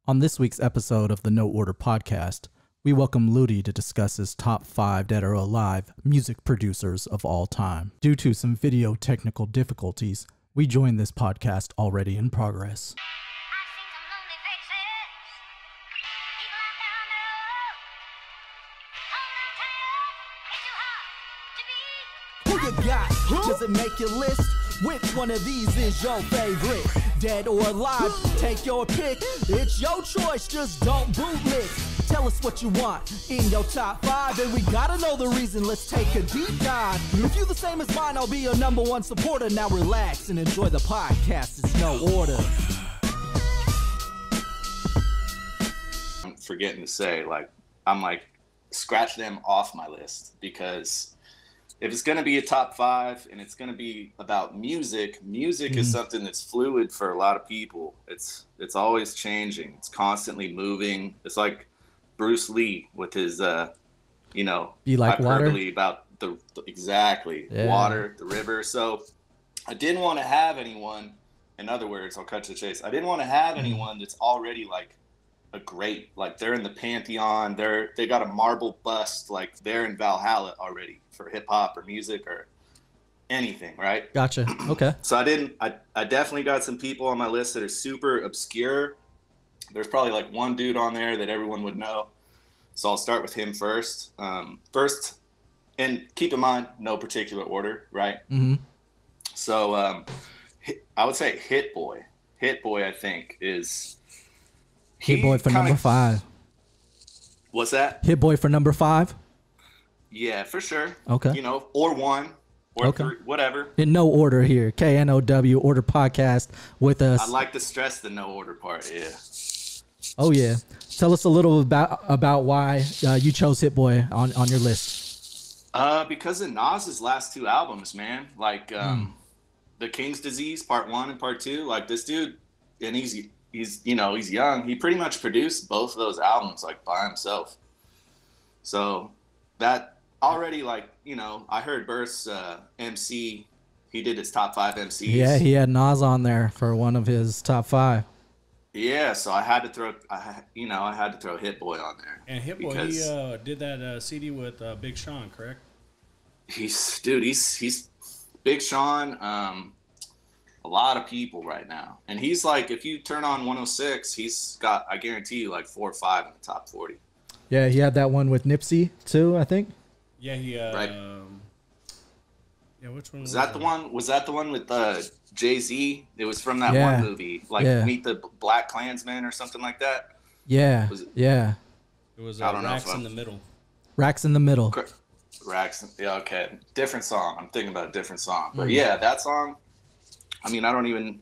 On this week's episode of the No Order Podcast, we welcome Ludi to discuss his top 5 dead or alive music producers of all time. Due to some video technical difficulties, we join this podcast already in progress. Who you got? Does it make your list? Which one of these is your favorite? Dead or alive? Take your pick. It's your choice, just don't bootlick. Tell us what you want in your top 5, and we gotta know the reason. Let's take a deep dive. If you the same as mine, I'll be your #1 supporter. Now relax and enjoy the podcast. It's No Order. I'm forgetting to say, I'm scratch them off my list, because if it's going to be a top 5 and it's going to be about music is something that's fluid for a lot of people. It's always changing. It's constantly moving. It's like Bruce Lee with his, be like hyperbole water? About the exactly water, the river. So I didn't want to have anyone, in other words, I'll cut to the chase. I didn't want to have anyone that's already like a great, like they're in the pantheon. They got a marble bust, like they're in Valhalla already for hip hop or music or anything, right? Gotcha. Okay. So I definitely got some people on my list that are super obscure. There's probably like one dude on there that everyone would know. So I'll start with him first. First, and keep in mind, no particular order, right? Mm-hmm. So I would say Hit Boy. Hit Boy, I think, is... Hit Boy for number 5. What's that? Hit Boy for number 5? Yeah, for sure. Okay. Or 1, or 3, whatever. In no order here. KNOW Order Podcast with us. I like to stress the no order part, yeah. Oh, yeah. Tell us a little about why you chose Hit Boy on your list. Because of Nas's last 2 albums, man. Like, The King's Disease, Part 1 and Part 2. Like, this dude, and he's young. He pretty much produced both of those albums, like, by himself. So that already, I heard Burst's MC, he did his top 5 MCs. Yeah, he had Nas on there for one of his top 5. Yeah, so I had to throw Hit Boy on there. And Hit Boy, he did that CD with Big Sean, correct? He's Big Sean, a lot of people right now. And he's like, if you turn on 106, he's got, I guarantee you, like 4 or 5 in the top 40. Yeah, he had that one with Nipsey too, I think. Yeah, he right. Yeah, which one was that? The one was that the one with Jay-Z? It was from that one movie, Meet the Black Klansman or something like that. Yeah, It was Racks in the Middle. Racks in the Middle. Racks. Yeah, okay. Different song. I'm thinking about a different song, but yeah, that song. I mean, I don't even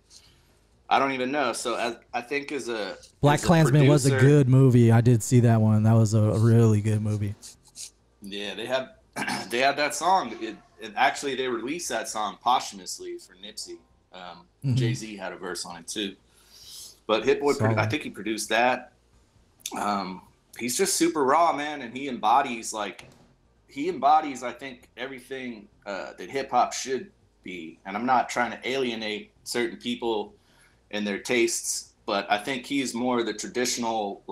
know. So I think as a Black Klansman was a good movie. I did see that one. That was a really good movie. Yeah, they had that song. Actually, they released that song posthumously for Nipsey. Jay-Z had a verse on it too. But Hit Boy, I think he produced that. He's just super raw, man, and he embodies, I think, everything that hip hop should be. And I'm not trying to alienate certain people and their tastes, but I think he's more the traditional,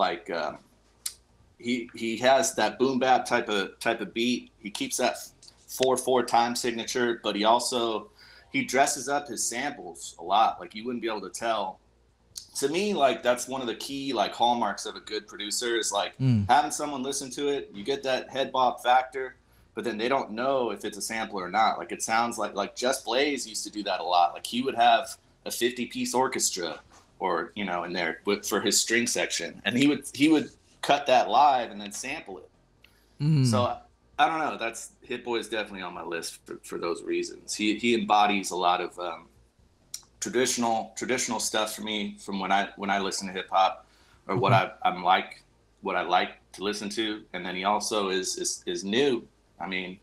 he has that boom bap type of beat. He keeps that 4/4 time signature, but he dresses up his samples a lot. Like, you wouldn't be able to tell. To me, that's one of the key hallmarks of a good producer is having someone listen to it. You get that head bob factor, but then they don't know if it's a sample or not. Like, it sounds like Just Blaze used to do that a lot. Like, he would have a 50-piece orchestra or, in there for his string section, and he would cut that live and then sample it. So I don't know. That's Hit Boy is definitely on my list for those reasons. He embodies a lot of traditional stuff for me from when I listen to hip hop, or what I like to listen to, and then he also is new. I mean,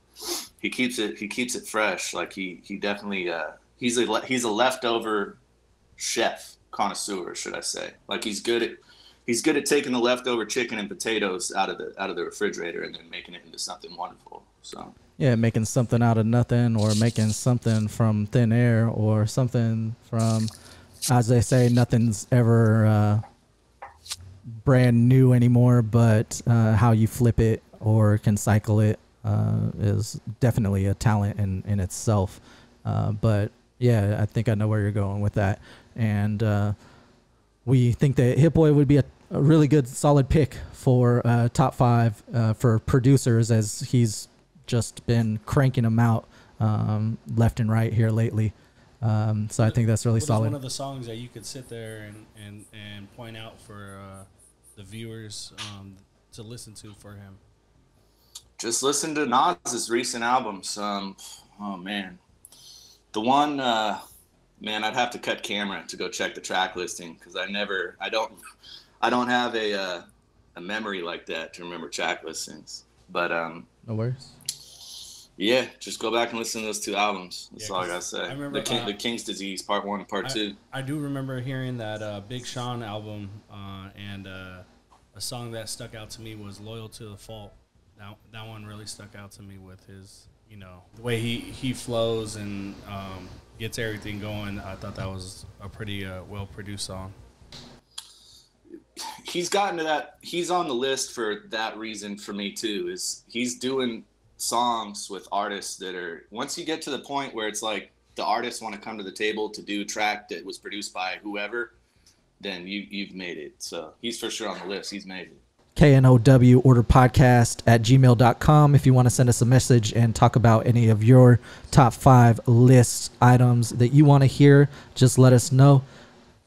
he keeps it fresh. Like he definitely he's a leftover chef connoisseur, should I say? Like he's good at taking the leftover chicken and potatoes out of the refrigerator and then making it into something wonderful. So yeah, making something out of nothing, or making something from thin air, or something from, as they say, nothing's ever brand new anymore, but how you flip it or can cycle it is definitely a talent in itself. But yeah, I think I know where you're going with that. And we think that Hit Boy would be a really good solid pick for top 5 for producers, as he's just been cranking them out left and right here lately. So I think that's really solid. One of the songs that you could sit there and point out for the viewers to listen to for him. Just listen to Nas's recent albums. Oh man, the one, man, I'd have to cut camera to go check the track listing because I don't have a memory like that to remember track listings. But no worries. Yeah, just go back and listen to those 2 albums. That's all I gotta say. I remember the King's Disease Part 1 and Part 2. I do remember hearing that Big Sean album, and a song that stuck out to me was "Loyal to the Fault." That one really stuck out to me with his, the way he flows and gets everything going. I thought that was a pretty well-produced song. He's gotten to that. He's on the list for that reason for me too. Is he's doing songs with artists that are, once you get to the point where it's like the artists want to come to the table to do a track that was produced by whoever, then you've made it. So he's for sure on the list. He's made it. KnowOrderPodcast at gmail.com if you want to send us a message and talk about any of your top 5 list items that you want to hear. Just let us know.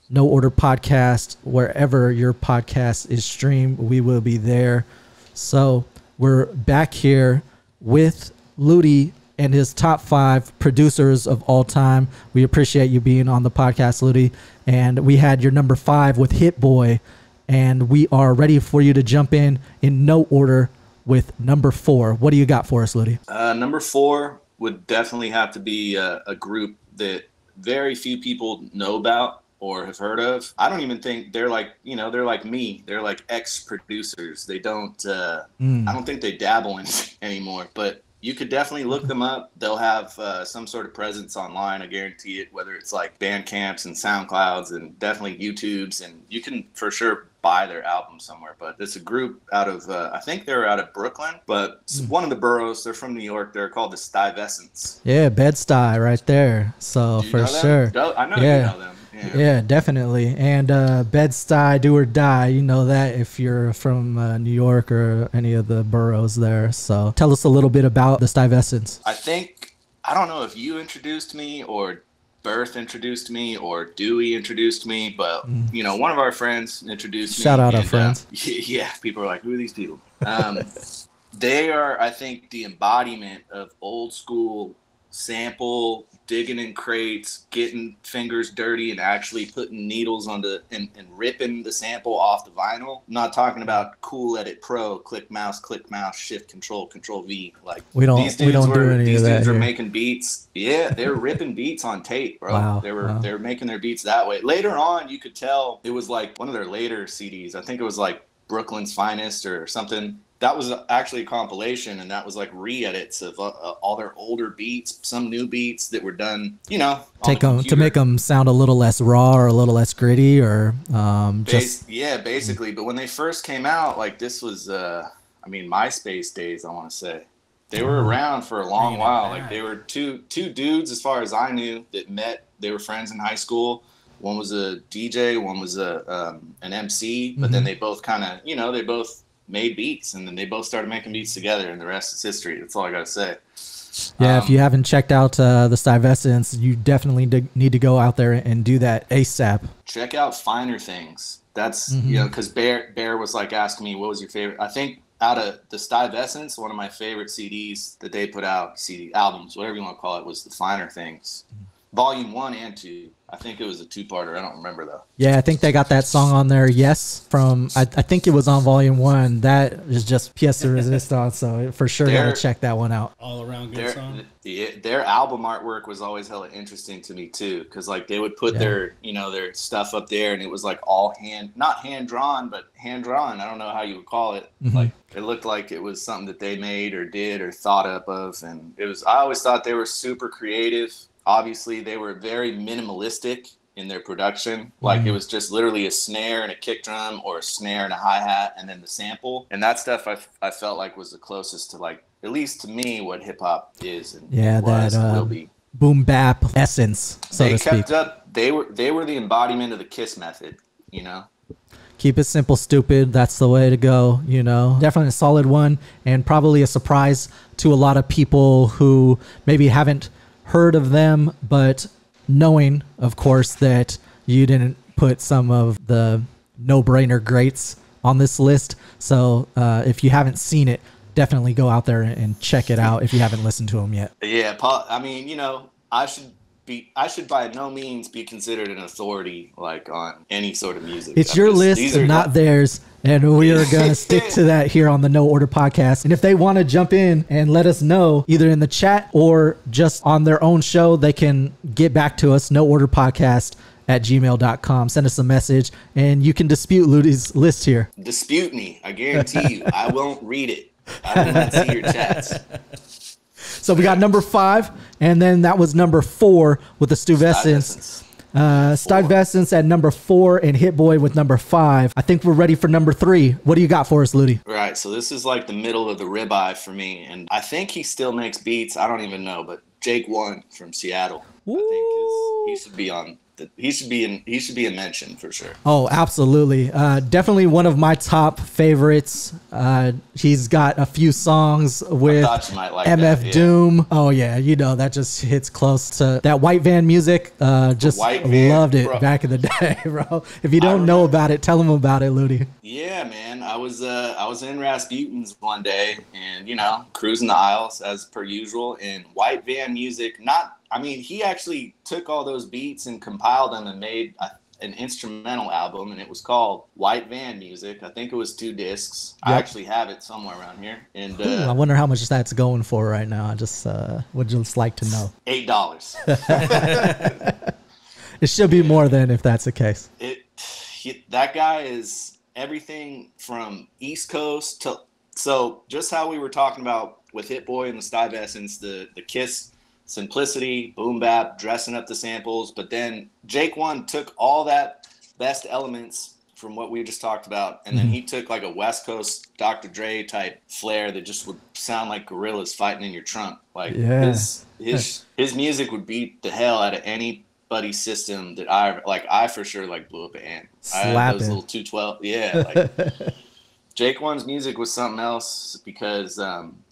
No Order Podcast, wherever your podcast is streamed, we will be there. So we're back here with Ludi and his top 5 producers of all time. We appreciate you being on the podcast, Ludi. And we had your number 5 with Hit Boy. And we are ready for you to jump in no order with number 4. What do you got for us, Ludi? Number 4 would definitely have to be a group that very few people know about or have heard of. I don't even think they're like, they're like me. They're like ex-producers. They don't, I don't think they dabble in it anymore, but you could definitely look them up. They'll have some sort of presence online, I guarantee it, whether it's like Bandcamps and SoundClouds and definitely YouTubes, and you can for sure buy their album somewhere. But it's a group out of, I think they're out of Brooklyn, but one of the boroughs. They're from New York. They're called the Stuyvesants. Yeah, Bed-Stuy right there. So for sure. I know you know them. Yeah, definitely. And Bed-Stuy, do or die. You know that if you're from New York or any of the boroughs there. So tell us a little bit about the Stuyvesants. I don't know if you introduced me or Birth introduced me or Dewey introduced me, but one of our friends introduced me. Shout out our friends. Yeah, people are like, who are these people? They are, I think, the embodiment of old school sample, digging in crates, getting fingers dirty, and actually putting needles on and ripping the sample off the vinyl. I'm not talking about Cool Edit Pro, click mouse, shift control V. Like we don't do any of that. These dudes were making beats. Yeah, they were ripping beats on tape, bro. Wow. They were making their beats that way. Later on, you could tell it was like one of their later CDs. I think it was like Brooklyn's Finest or something. That was actually a compilation, and that was like re-edits of all their older beats, some new beats that were done, to make them sound a little less raw or a little less gritty, or basically. But when they first came out, like this was, MySpace days, I want to say. They were around for a long while. Like they were two dudes, as far as I knew, that met. They were friends in high school. One was a DJ, one was an MC, but then they both kind of, they both made beats, and then they both started making beats together, and the rest is history. That's all I gotta say. Yeah, if you haven't checked out the Stuyvesants, you definitely need to go out there and do that ASAP. Check out Finer Things. That's because Bear was like asking me what was your favorite. I think out of the Stuyvesants, one of my favorite CDs that they put out, albums, whatever you want to call it, was the Finer Things, Volume 1 and 2. I think it was a 2-parter. I don't remember though. Yeah, I think they got that song on there. Yes, from I think it was on Volume 1. That is just pièce de résistance. So for sure, gotta check that one out. All around good song. Their album artwork was always hella interesting to me too, because like they would put their their stuff up there, and it was like all not hand drawn, but hand drawn. I don't know how you would call it. Like it looked like it was something that they made or did or thought up of, and it was. I always thought they were super creative. Obviously, they were very minimalistic in their production. Like it was just literally a snare and a kick drum, or a snare and a hi-hat, and then the sample. And that stuff I felt like was the closest to, like, at least to me, what hip hop is and was and will be. Boom bap essence, so to speak. They kept up. They were the embodiment of the KISS method, you know. Keep it simple, stupid. That's the way to go, you know. Definitely a solid one, and probably a surprise to a lot of people who maybe haven't heard of them, but knowing, of course, that you didn't put some of the no-brainer greats on this list. So if you haven't seen it, definitely go out there and check it out if you haven't listened to them yet. Yeah, I mean, you know, I should by no means be considered an authority, like, on any sort of music. It's your list and not theirs, and we are going to stick to that here on the No Order Podcast. And if they want to jump in and let us know, either in the chat or just on their own show, they can get back to us, NoOrderPodcast@gmail.com. Send us a message, and you can dispute Luty's list here. Dispute me. I guarantee you. I won't read it. I will not see your chats. So we got number 5, and then that was number 4 with the Stuyvescence. Stuyvescence at number 4 and Hit Boy with number 5. I think we're ready for number 3. What do you got for us, Ludi? Right, so this is like the middle of the ribeye for me, and I think he still makes beats. I don't even know, but Jake One from Seattle, I think he should be on. He should be a mention for sure. Oh, absolutely. Definitely one of my top favorites. He's got a few songs with MF Doom. Oh yeah, you know, that just hits close to that white van music. Just loved it, bro. Back in the day, bro. If you don't know about it, tell them about it, Ludi. Yeah, man. I was in Rasputin's one day, and, you know, cruising the aisles as per usual, and white van music. He actually took all those beats and compiled them and made an instrumental album, and it was called White Van Music. I think it was 2 discs. Yep. I actually have it somewhere around here. And I wonder how much that's going for right now. I just would just like to know. $8. It should be more than, if that's the case. That guy is everything from East Coast to, so just how we were talking about with Hit Boy and the Stuyvescence, the KISS simplicity, boom bap, dressing up the samples. But then Jake One took all that best elements from what we just talked about, and then he took like a West Coast Dr. Dre type flair that just would sound like gorillas fighting in your trunk. Like his music would beat the hell out of anybody's system that I for sure like blew up an amp. I had those little 212. Yeah, like Jake One's music was something else because,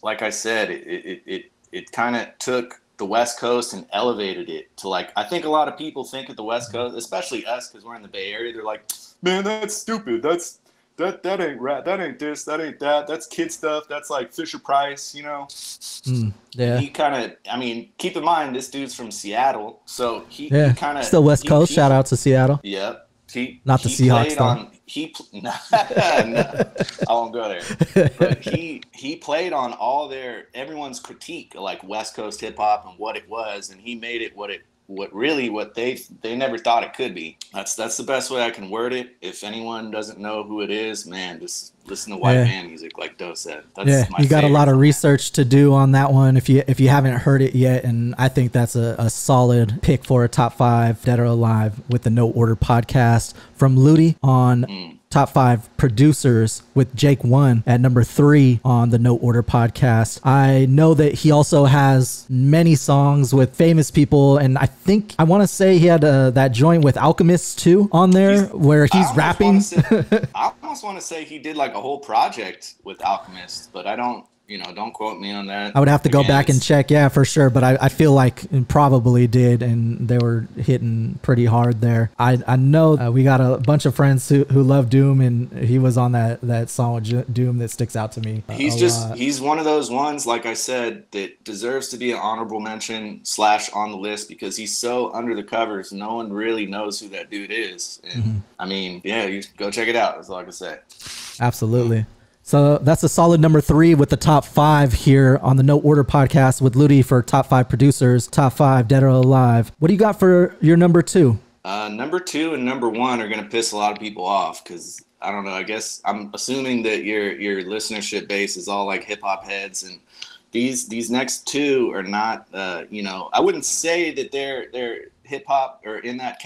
like I said, it kind of took the West Coast and elevated it to, like, I think a lot of people think of the West Coast, especially us because we're in the Bay Area, they're like, man, that's stupid. That ain't rap. That ain't this. That ain't that. That's kid stuff. That's like Fisher Price, you know? Yeah. He kind of, keep in mind, this dude's from Seattle. So he kind of. Still West Coast. Shout out to Seattle. Yep. Not the Seahawks, though. No, I won't go there. But he played on everyone's critique of, like, West Coast hip hop and what it was, and he made it what they never thought it could be. That's the best way I can word it. If anyone doesn't know who it is, man, just listen to white van music, like Do said. That's my you got a lot of song. research to do on that one if you haven't heard it yet, and I think that's a solid pick for a top 5 Dead or Alive with the No Order Podcast from Ludi on top 5 producers with Jake One at number 3 on the No Order Podcast. I know that he also has many songs with famous people, and I want to say he had that joint with Alchemist too on there where he's rapping. I almost want to say he did like a whole project with Alchemist, but I don't. Don't quote me on that. I would have to go back and check, for sure. But I feel like it probably did, and they were hitting pretty hard there. I know we got a bunch of friends who love Doom, and he was on that song with Doom that sticks out to me. He's one of those ones, like I said, that deserves to be an honorable mention / on the list because he's so under the covers. No one really knows who that dude is. And you go check it out. That's all I can say. Absolutely. So that's a solid number 3 with the top 5 here on the No Order Podcast with Ludi for top 5 producers, top 5 Dead or Alive. What do you got for your number 2? Number 2 and number 1 are going to piss a lot of people off because, I don't know, I guess I'm assuming that your listenership base is all like hip hop heads, and these next 2 are not, I wouldn't say that they're hip hop or in that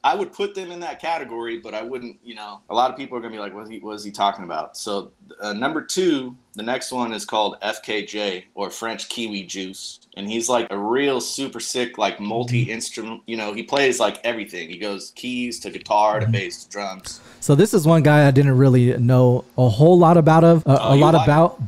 I would put them in that category, but I wouldn't, you know, a lot of people are going to be like, what is he talking about? So number 2, the next one is called FKJ, or French Kiwi Juice. And he's like a real super sick, like multi-instrument, you know, he plays like everything. He goes keys to guitar to bass to drums. So this is one guy I didn't really know a whole lot about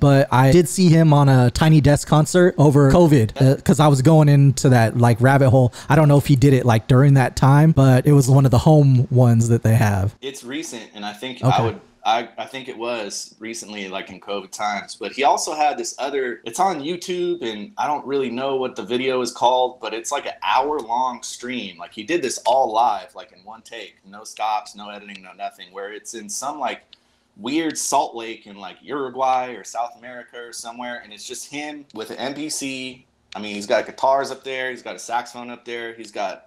but I did see him on a Tiny Desk concert over COVID because I was going into that like rabbit hole. I don't know if he did it like during that time, but it was one of the home ones that they have. It's recent, and I think Okay. I think it was recently, like in COVID times. But he also had this other, it's on YouTube, and I don't really know what the video is called, but it's like an hour-long stream. Like he did this all live, like in one take, no stops, no editing, no nothing, where it's in some like weird salt lake in like Uruguay or South America or somewhere, and it's just him with an MPC. I mean, he's got guitars up there, he's got a saxophone up there, he's got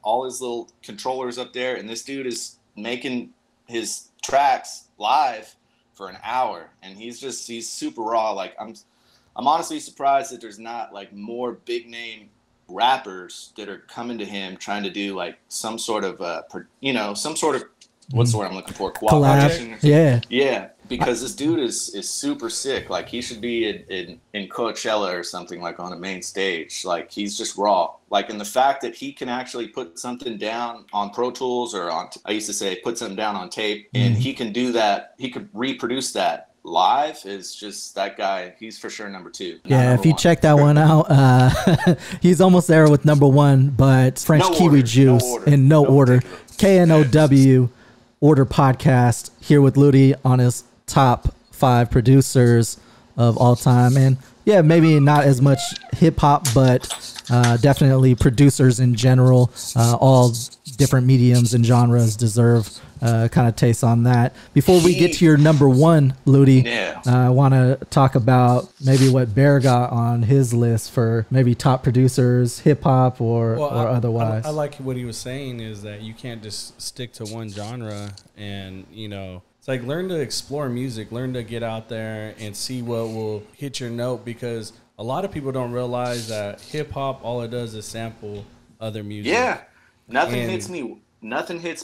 all his little controllers up there, and this dude is making his tracks live for an hour, and he's super raw. Like I'm honestly surprised that there's not like more big name rappers that are coming to him trying to do like some sort of what's the word I'm looking for? Cooperation. Collab. Yeah. Because this dude is super sick. Like he should be in Coachella or something, like on a main stage. Like he's just raw. Like, and the fact that he can actually put something down on Pro Tools or I used to say put something down on tape, and he can do that. He could reproduce that live. Is just that guy. He's for sure number 2. Yeah, if you check that one out, he's almost there with number 1, but French Kiwi Juice in no order. KNOW Order Podcast here with Ludi on his top 5 producers of all time. And yeah, maybe not as much hip hop, but definitely producers in general. All different mediums and genres deserve kind of taste on that. Before we get to your number 1, Ludi, I want to talk about maybe what Bear got on his list for maybe top producers, hip hop or otherwise. I like what he was saying is that you can't just stick to one genre, and you know, it's like learn to explore music, learn to get out there and see what will hit your note, because a lot of people don't realize that hip hop, all it does is sample other music. Yeah, nothing hits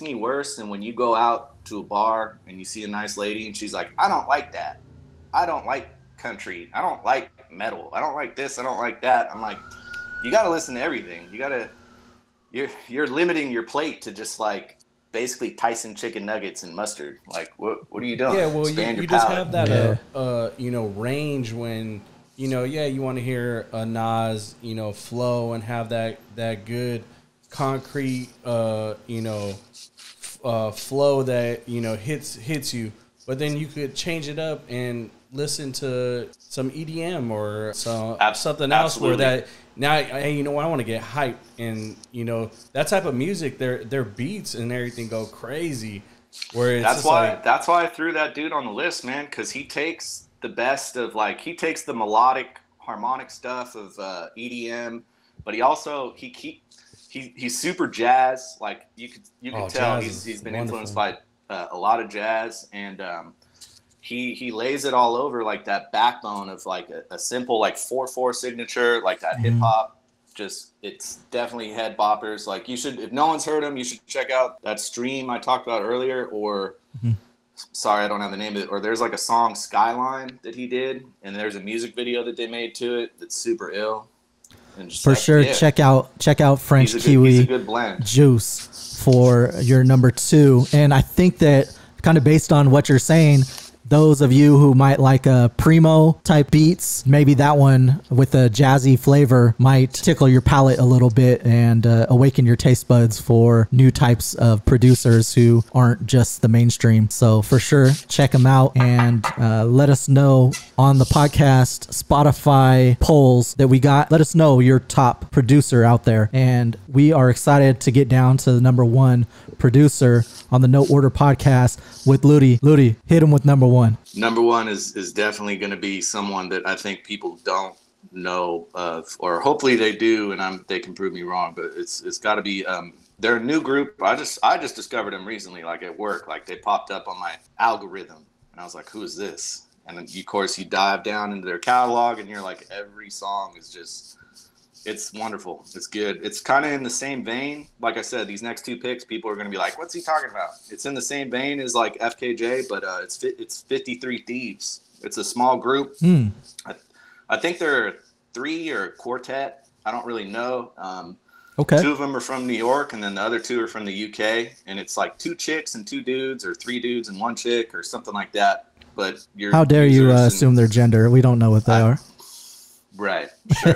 me worse than when you go out to a bar and you see a nice lady and she's like, I don't like that. I don't like country. I don't like metal. I don't like this. I don't like that. I'm like, you got to listen to everything. You're limiting your plate to just like basically Tyson chicken nuggets and mustard. Like, what are you doing? Yeah, well, you just have that, range when, you want to hear a Nas, flow and have that good concrete, flow that, hits you. But then you could change it up and listen to some EDM or something else where that now, hey, I want to get hyped, and that type of music, their beats and everything go crazy. Where it's that's why I threw that dude on the list, man, because he takes the best of he takes the melodic harmonic stuff of EDM, but he also he's super jazz. Like you could tell he's been influenced by a lot of jazz, and he lays it all over like that backbone of like a simple like 4/4 signature, like that hip hop. Just it's definitely head boppers. Like you should, if no one's heard him, you should check out that stream I talked about earlier. Or sorry, I don't have the name of it. Or there's like a song Skyline that he did, and there's a music video that they made to it that's super ill. And just for sure, check out French Kiwi he's a good blend. Juice for your number 2. And I think that kind of based on what you're saying, those of you who might like primo type beats, maybe that one with a jazzy flavor might tickle your palate a little bit and awaken your taste buds for new types of producers who aren't just the mainstream. So for sure, check them out and let us know on the podcast Spotify polls that we got. Let us know your top producer out there. And we are excited to get down to the number 1 producer on the No Order podcast with Ludi. Ludi, hit him with number 1. Number 1 is definitely going to be someone that I think people don't know of, or hopefully they do, and they can prove me wrong. But it's got to be they're a new group. I just discovered them recently, like at work. Like they popped up on my algorithm, and I was like, who is this? And then of course you dive down into their catalog, and you're like, every song is just It's wonderful. It's good. It's kind of in the same vein. Like I said, these next two picks, people are going to be like, what's he talking about? It's in the same vein as like FKJ, but it's 53 Thieves. It's a small group. I think they're three or a quartet. I don't really know. Okay. Two of them are from New York, and then the other two are from the UK. And it's like 2 chicks and 2 dudes, or 3 dudes and 1 chick, or something like that. But how dare you assume their gender? We don't know what they are. Right. Sure.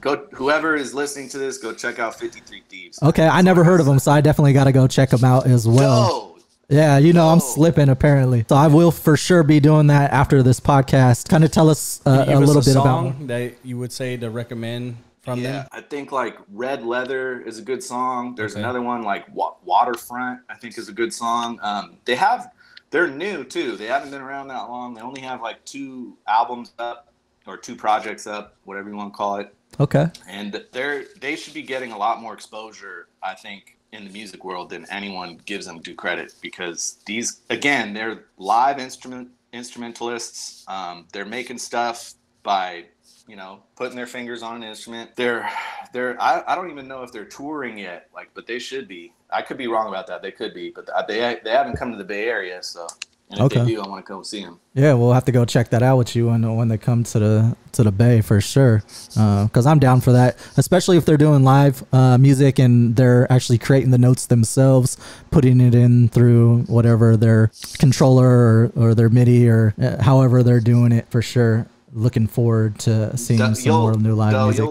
go. Whoever is listening to this, go check out 53 Thieves. Okay, I never heard of them, so I definitely got to go check them out as well. Yeah, you know, I'm slipping apparently. So I will for sure be doing that after this podcast. Kind of tell us a little bit about that you would say to recommend from them. I think like Red Leather is a good song. There's another one like Waterfront, I think is a good song. They're new too. They haven't been around that long. They only have like 2 albums up. Or 2 projects up, whatever you want to call it. Okay. And they should be getting a lot more exposure, I think, in the music world than anyone gives them due credit, because these, again, they're live instrumentalists. They're making stuff by, you know, putting their fingers on an instrument. I don't even know if they're touring yet, but they should be. I could be wrong about that. They could be, but they haven't come to the Bay Area, so. And if they do, I want to go see them. Yeah, we'll have to go check that out with you when they come to the Bay for sure. Because I'm down for that, especially if they're doing live music and they're actually creating the notes themselves, putting it in through whatever their controller or their MIDI or however they're doing it for sure. Looking forward to seeing some more new live music.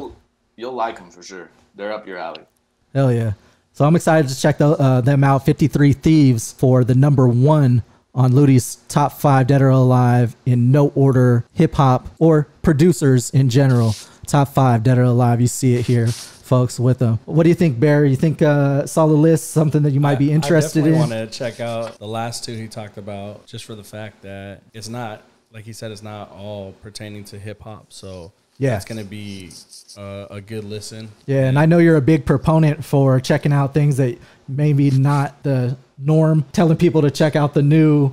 You'll like them for sure. They're up your alley. Hell yeah. So I'm excited to check them out. 53 Thieves for the number 1 on Luty's top 5 dead or alive in no order, hip hop or producers in general. Top 5 dead or alive. You see it here, folks, with them. What do you think, Bear? You think solid list, something that you might be interested in? I definitely want to check out the last 2 he talked about, just for the fact that it's not, like he said, it's not all pertaining to hip hop. So yeah, it's going to be a good listen. Yeah, and I know you're a big proponent for checking out things that maybe not the norm, telling people to check out the new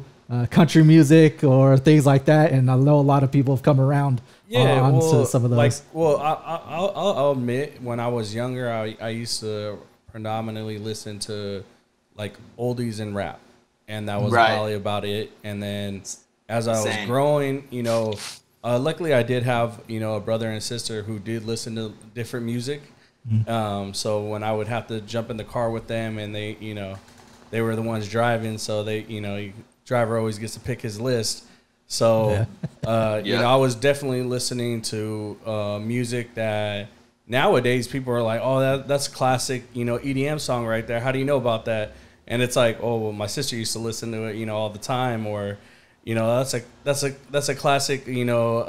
country music or things like that. And I know a lot of people have come around onto some of those. I'll admit, when I was younger, I used to predominantly listen to like oldies and rap, and that was probably about it. And then as I was growing, you know, luckily I did have, you know, a brother and a sister who did listen to different music. So when I would have to jump in the car with them, and they, you know, they were the ones driving, so they, you know, driver always gets to pick his list. So, you know, I was definitely listening to music that nowadays people are like, oh, that's classic, you know, EDM song right there. How do you know about that? And it's like, oh, well, my sister used to listen to it, you know, all the time, or, you know, that's a classic, you know,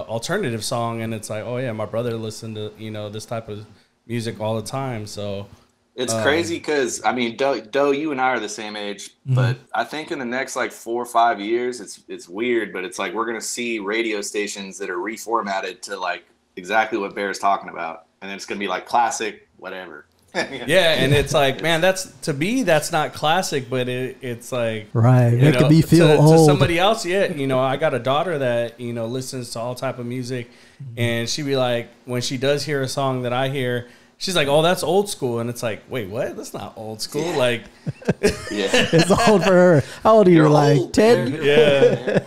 alternative song, and it's like, oh yeah, my brother listened to, you know, this type of music all the time. So it's crazy because, I mean, Do, you and I are the same age, but I think in the next like 4 or 5 years, it's weird, but it's like we're gonna see radio stations that are reformatted to like exactly what Bear's talking about, and then it's gonna be like classic whatever. Yeah, and it's like, man, that's not classic, but it's like, right, it could be feel old to somebody else. Yeah, you know, I got a daughter that, you know, listens to all type of music, and she be like, when she does hear a song that I hear, she's like, oh, that's old school, and it's like, wait, what? That's not old school. Yeah. Like, it's old for her. How old are you? Like 10? Yeah,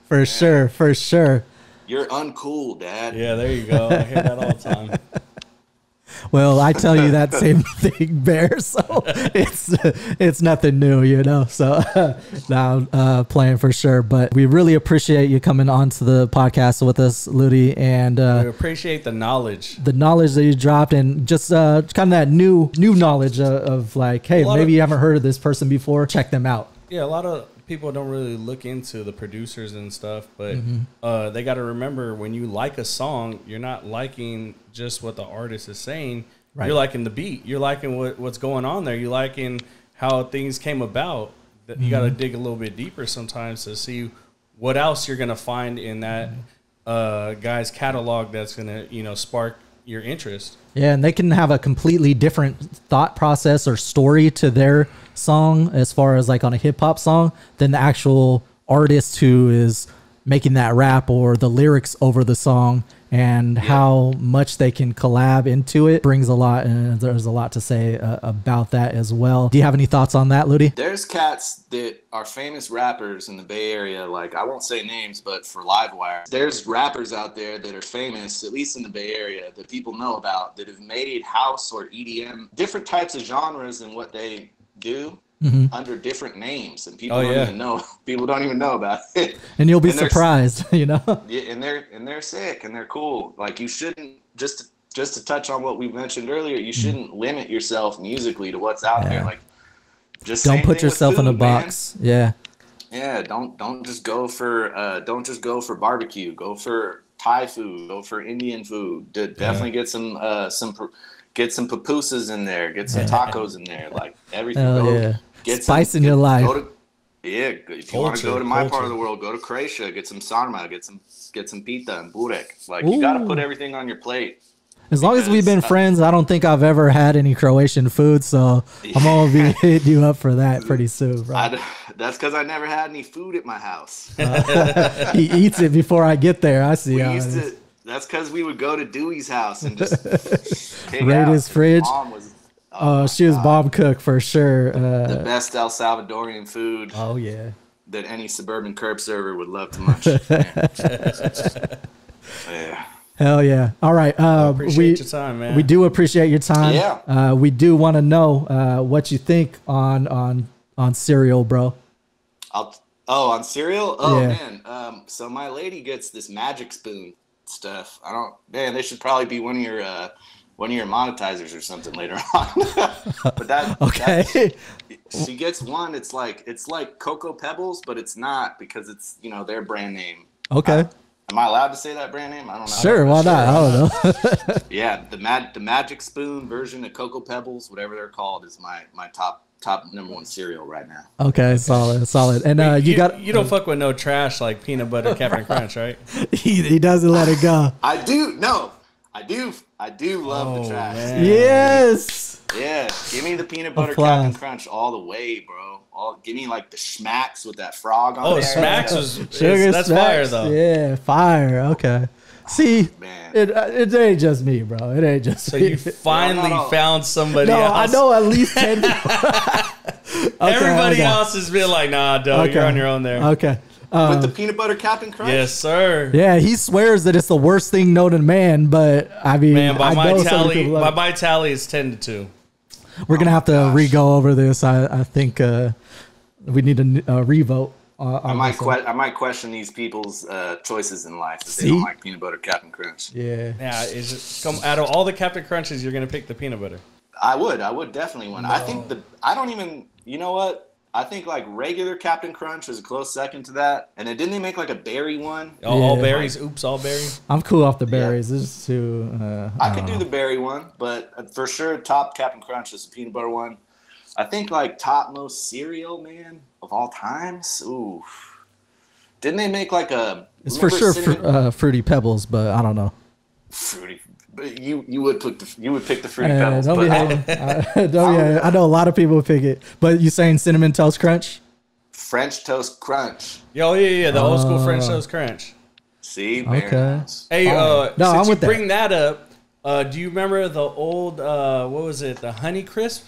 for sure. You're uncool, Dad. Yeah, there you go. I hear that all the time. Well, I tell you that same thing, Bear. So it's nothing new, you know. So now playing for sure. But we really appreciate you coming onto the podcast with us, Ludi, and we appreciate the knowledge that you dropped, and just kind of that new knowledge of like, hey, maybe you haven't heard of this person before. Check them out. Yeah, a lot of people don't really look into the producers and stuff, but they got to remember, when you like a song, you're not liking just what the artist is saying. Right. You're liking the beat. You're liking what's going on there. You're liking how things came about. You got to dig a little bit deeper sometimes to see what else you're going to find in that guy's catalog that's going to, you know, spark your interest. Yeah, and they can have a completely different thought process or story to their song as far as like on a hip hop song than the actual artist who is making that rap or the lyrics over the song, and how much they can collab into it brings a lot, and there's a lot to say about that as well. Do you have any thoughts on that, Ludi? There's cats that are famous rappers in the Bay Area, like I won't say names, but for Livewire, there's rappers out there that are famous, at least in the Bay Area, that people know about, that have made house or EDM, different types of genres and what they do. Under different names, and people don't even know. People don't even know about it, and you'll be surprised, you know. Yeah, and they're sick and they're cool. Like you shouldn't just to touch on what we mentioned earlier. You shouldn't limit yourself musically to what's out there. Like just don't put yourself in a box. Man. Yeah. Don't just go for barbecue. Go for Thai food. Go for Indian food. Definitely get some get some pupusas in there. Get some tacos in there. Like everything. Get spice in your life. If you want to go to my part of the world, go to Croatia. Get some sarma. Get some pita and burek. Like you got to put everything on your plate. As long as we've been friends, I don't think I've ever had any Croatian food, so I'm gonna be hitting you up for that pretty soon, bro. That's because I never had any food at my house. He eats it before I get there. I see. That's because we would go to Dewey's house and just raid his fridge. She was bomb cook for sure. The best El Salvadorian food. Oh yeah. That any suburban curb server would love to munch. Yeah. Hell yeah! All right, appreciate your time, man. We do appreciate your time. Yeah. We do want to know what you think on cereal, bro. On cereal? Oh yeah. Man. So my lady gets this magic spoon stuff. They should probably be one of your monetizers or something later on. But that she gets one. It's like Cocoa Pebbles, but it's not, because it's their brand name. Okay. Am I allowed to say that brand name? I don't know. Sure, why not? I don't know. Yeah, the Magic Spoon version of Cocoa Pebbles, whatever they're called, is my top number one cereal right now. Okay, solid. And you don't fuck with no trash like peanut butter Captain Crunch, right? he doesn't let it go. I do love the trash. Man. Yes. Yeah, give me the peanut butter Captain Crunch all the way, bro. Give me like the Schmacks with that frog on there. Smacks that's Smacks. fire though. Yeah, fire. Okay. See, man, it ain't just me, bro. It ain't just so me. you finally found somebody else. I know at least 10 people. Everybody else has been like, nah, dog, you're on your own there. Okay. With the peanut butter Captain Crunch? Yes, sir. Yeah, he swears that it's the worst thing known to man, but I mean, by my tally, it's 10-2. We're gonna have to re-go over this. I think we need a revote. I might question these people's choices in life if they don't like peanut butter Captain Crunch. Yeah. Out of all the Captain Crunches, you're gonna pick the peanut butter. I would definitely win. No. You know what? I think like regular Captain Crunch is a close second to that. And then didn't they make like a berry one? All berries. Oops, all berries. I'm cool off the berries. Yeah. This is too. I could do the berry one, but for sure, top Captain Crunch is the peanut butter one. I think like top most cereal, man, of all times. Ooh, didn't they make like a? It's for sure Fruity Pebbles, but I don't know. Fruity. But you would pick the Fruity Pebbles. Don't be hating. I know a lot of people would pick it, but you saying Cinnamon Toast Crunch? French Toast Crunch. Yeah, the old school French Toast Crunch. See, okay. Hey, since you bring that up, do you remember the old what was it? The Honey Crisp?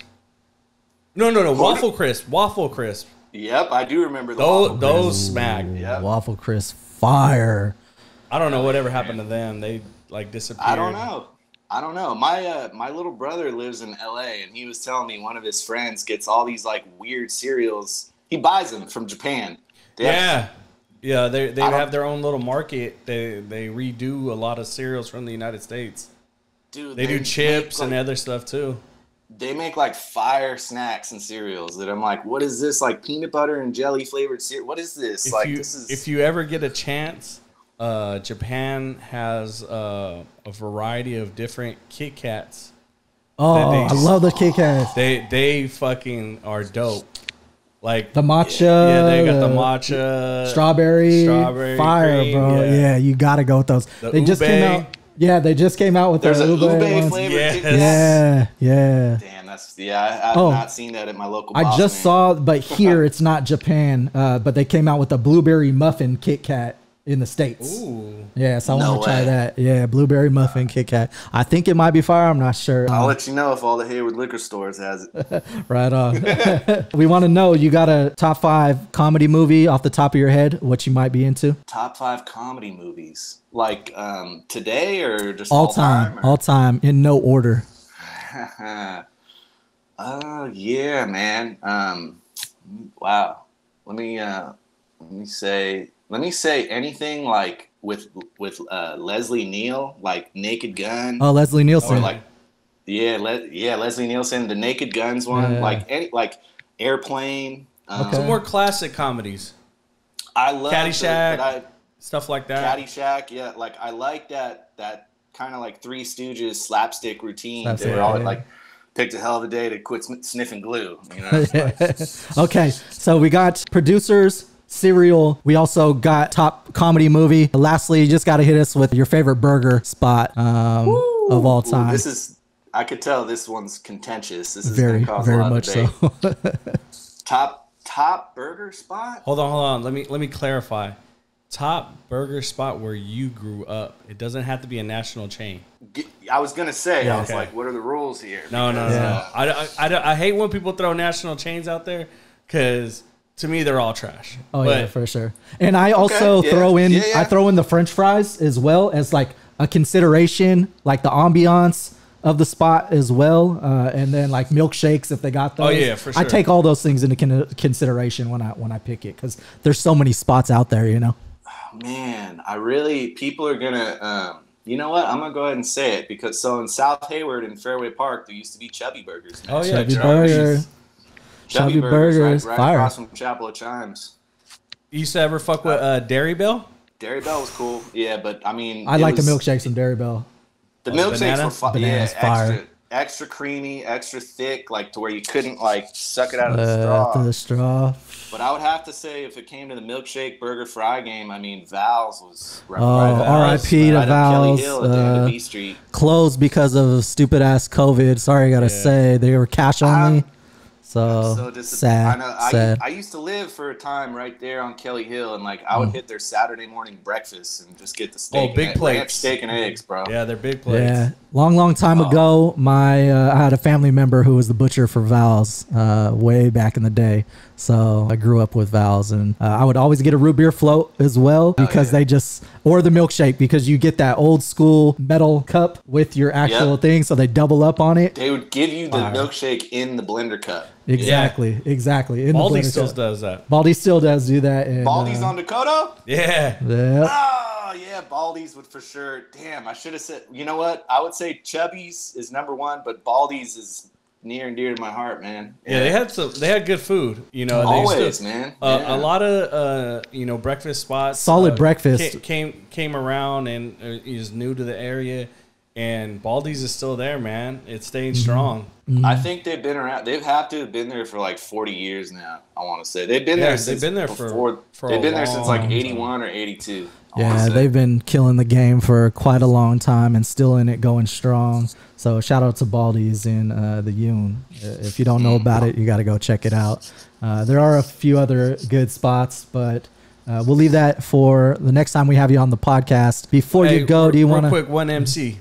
No, Waffle Crisp. Waffle Crisp. Yep, I do remember those smack. Yep. Waffle Crisp fire. I don't know whatever happened to them. They like disappeared. I don't know. My little brother lives in LA, and he was telling me one of his friends gets all these like weird cereals. He buys them from Japan. They have their own little market. They redo a lot of cereals from the United States. Dude, they do chips and other stuff too. They make like fire snacks and cereals that I'm like, what is this? Like peanut butter and jelly flavored cereal? What is this? If you ever get a chance, Japan has a variety of different Kit Kats. Oh, I love the Kit Kats. They fucking are dope. Like the matcha. Yeah, they got the matcha. Strawberry fire, cream, bro. Yeah, you got to go with those. They just came out. Yeah, they just came out with their ube flavored Kit Kats. Yeah. Damn, I've not seen that at my local. I just saw, but here it's not Japan. But they came out with a blueberry muffin Kit Kat. in the States. Ooh. Yeah, so I No want to try way. that. Yeah, blueberry muffin Kit Kat. I think it might be fire. I'm not sure. I'll let you know if all the Hayward liquor stores has it. Right on. We want to know, you got a top 5 comedy movie off the top of your head, what you might be into? Top 5 comedy movies. Like today or just All time. or? All time, in no order. Yeah, man. Wow. Let me say anything like with Leslie Neal, like Naked Gun. Oh, Leslie Nielsen. Or like Leslie Nielsen, the Naked Guns one, Yeah. like Airplane. Some more classic comedies. I love Caddyshack, stuff like that. Caddyshack, yeah. Like I like that kind of like Three Stooges slapstick routine. Slapstick, They were all yeah. like, picked a hell of a day to quit sniffing glue. You know. It's like, Okay, so we got producers, cereal. We also got top comedy movie. Lastly, you just got to hit us with your favorite burger spot of all time. I could tell this one's contentious. This is Very, gonna cause very a lot much of debate. so. Top burger spot? Hold on. Let me clarify. Top burger spot where you grew up. It doesn't have to be a national chain. I was gonna say. Yeah, I was okay. like, what are the rules here? No. I hate when people throw national chains out there because to me they're all trash. Oh But yeah, for sure. And I also throw in I throw in the French fries as well as like a consideration, like the ambiance of the spot as well, and then like milkshakes if they got those. Oh yeah, for sure. I take all those things into consideration when I pick it because there's so many spots out there, you know. Man, people are gonna. You know what? I'm gonna go ahead and say it because in South Hayward and Fairway Park there used to be Chubby Burgers. Man. Oh, yeah, Chubby Chubby's. Burger. Chubby Burgers, right fire. across from Chapel of Chimes. You used to ever fuck with Dairy Bell? Dairy Bell was cool, yeah, but I mean, I like the milkshakes from Dairy Bell. The milkshakes banana? were fire. Banana's Yeah, fire. extra creamy, extra thick, like to where you couldn't like suck it out of the To straw. the straw. But I would have to say, if it came to the milkshake burger fry game, I mean, Val's was right R.I.P. to right up Kelly Val's. Hill at the end of B Street. Closed because of stupid ass COVID. Sorry, I gotta say they were cash only. So So sad. I used to live for a time right there on Kelly Hill, and like I would hit their Saturday morning breakfast and just get the steak. big plates. Ranch steak and eggs, bro. Yeah, they're big plates. Yeah, long time ago, I had a family member who was the butcher for Val's way back in the day. So I grew up with Val's, and I would always get a root beer float as well because or the milkshake because you get that old school metal cup with your actual thing, so they double up on it. They would give you the milkshake in the blender cup. Exactly. In Baldy the blender still cup. does that. Baldy still does do that. And, Baldy's on Dakota? Yeah. Yeah. Oh, yeah, Baldy's would for sure. Damn, I should have said, you know what? I would say Chubby's is number one, but Baldy's is near and dear to my heart, man. Yeah, they had good food. You know, Always, man. A lot of breakfast spots. Solid breakfast. Came around and is new to the area, and Baldy's is still there, man. It's staying strong. I think they've been around. They have to have been there for like 40 years now. I want to say they've been there since they've been there before. for They've a been there since like long 81 or 82. Yeah, they've been killing the game for quite a long time and still in it, going strong. So shout out to Baldy's in the Yoon. If you don't know about it, you got to go check it out. There are a few other good spots, but we'll leave that for the next time we have you on the podcast. Before you go, do you want to? Real quick, one MC.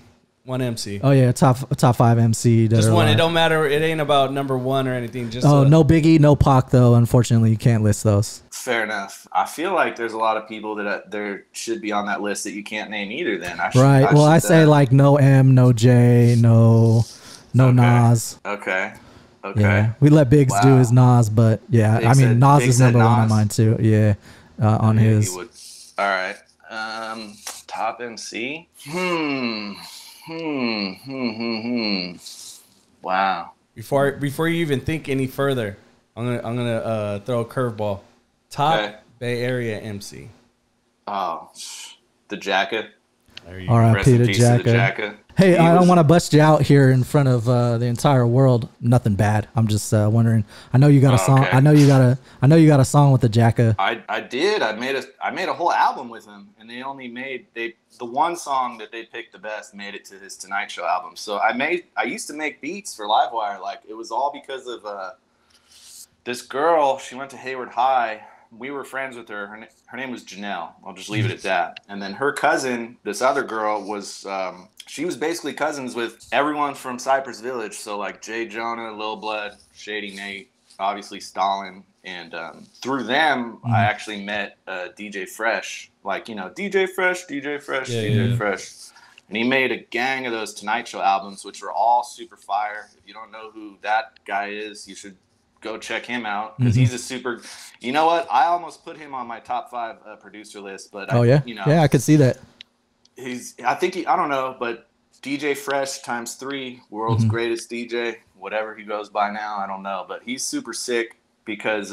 Oh yeah, top 5 MC. Just one. It don't matter. It ain't about number one or anything. Just no Biggie, no Pac though. Unfortunately, you can't list those. Fair enough. I feel like there's a lot of people that there should be on that list that you can't name either. Then I say like no M, no J, no Nas. Okay. Yeah, we let Biggs do his Nas, but yeah, Biggs Nas Biggs is number one on Nas. mine too. Yeah, on his. He would. All right. Top MC. Wow. Before you even think any further, I'm gonna throw a curveball. Top Bay Area MC. Oh, the Jacka. R.I.P. to Jacka. Hey, I don't want to bust you out here in front of the entire world. Nothing bad. I'm just wondering. I know you got a song. Okay. I know you got a song with the Jacka. I did. I made a whole album with him, and they only made the one song that they picked the best made it to his Tonight Show album. So I used to make beats for Livewire. Like it was all because of this girl. She went to Hayward High. we were friends with her. Her name was Janelle. I'll just leave it at that. And then her cousin, this other girl, was she was basically cousins with everyone from Cypress Village. So like Jay Jonah, Lil Blood, Shady Nate, obviously Stalin. And through them, I actually met DJ Fresh. Like, you know, DJ Fresh. And he made a gang of those Tonight Show albums, which are all super fire. If you don't know who that guy is, you should go check him out, because he's a super. You know what? I almost put him on my top 5 producer list, but yeah, I could see that. I don't know, but DJ Fresh times 3, world's greatest DJ, whatever he goes by now, I don't know, but he's super sick because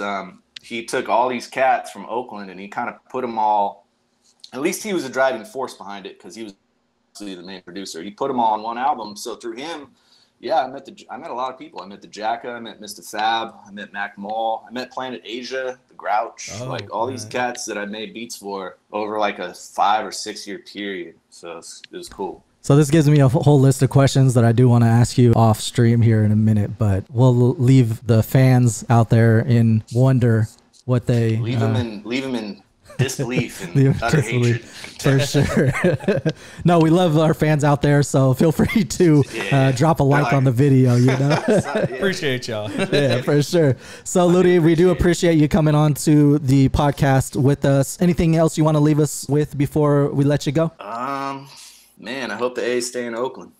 he took all these cats from Oakland and he kind of put them all. At least he was a driving force behind it, because he was the main producer. He put them all on one album. So through him, yeah, I met a lot of people. I met the Jacka, I met Mr. Fab, I met Mac Mall, I met Planet Asia, the Grouch, like all these cats that I made beats for over like a 5 or 6 year period. So it was cool. So this gives me a whole list of questions that I do want to ask you off stream here in a minute, but we'll leave the fans out there in wonder what they leave them in disbelief and utter hatred. For sure. No, we love our fans out there, so feel free to drop a like on the video, you know. Appreciate y'all. Yeah, for sure. So Ludi, we do appreciate you coming on to the podcast with us. Anything else you want to leave us with before we let you go? Man, I hope the A's stay in Oakland.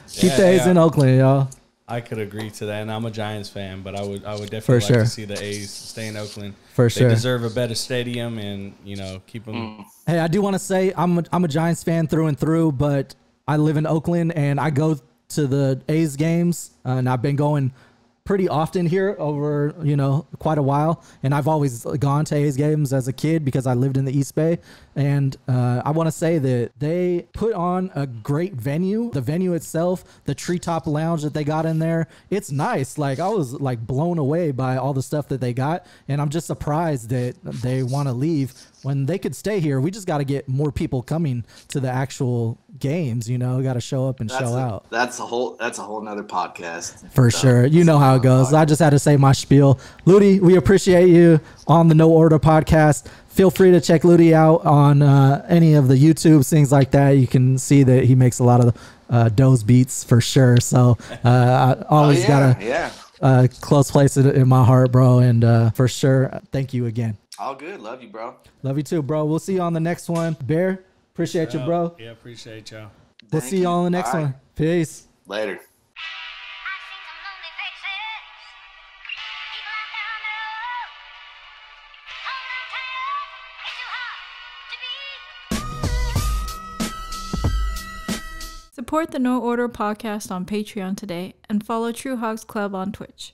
Keep the A's in Oakland, y'all. I could agree to that, and I'm a Giants fan, but I would definitely like to see the A's stay in Oakland. For sure, they deserve a better stadium, and keep them. Hey, I do want to say I'm a Giants fan through and through, but I live in Oakland and I go to the A's games, and I've been going pretty often here over quite a while, and I've always gone to A's games as a kid because I lived in the East Bay. And I want to say that they put on a great venue. The venue itself, the treetop lounge that they got in there, it's nice. Like, I was like blown away by all the stuff that they got, and I'm just surprised that they want to leave when they could stay here. We just got to get more people coming to the actual games. Got to show up and show out. That's a whole nother podcast. For sure. You know how it goes. I just had to say my spiel. Ludi, we appreciate you on the No Order podcast. Feel free to check Ludi out on any of the YouTubes, things like that. You can see that he makes a lot of those beats for sure. So I always got a close place in my heart, bro. And for sure, thank you again. All good. Love you, bro. Love you too, bro. We'll see you on the next one. Bear, appreciate you, bro. Yeah, appreciate y'all. We'll see you on the next one. Peace. Later. Support the No Order podcast on Patreon today and follow True Hogs Club on Twitch.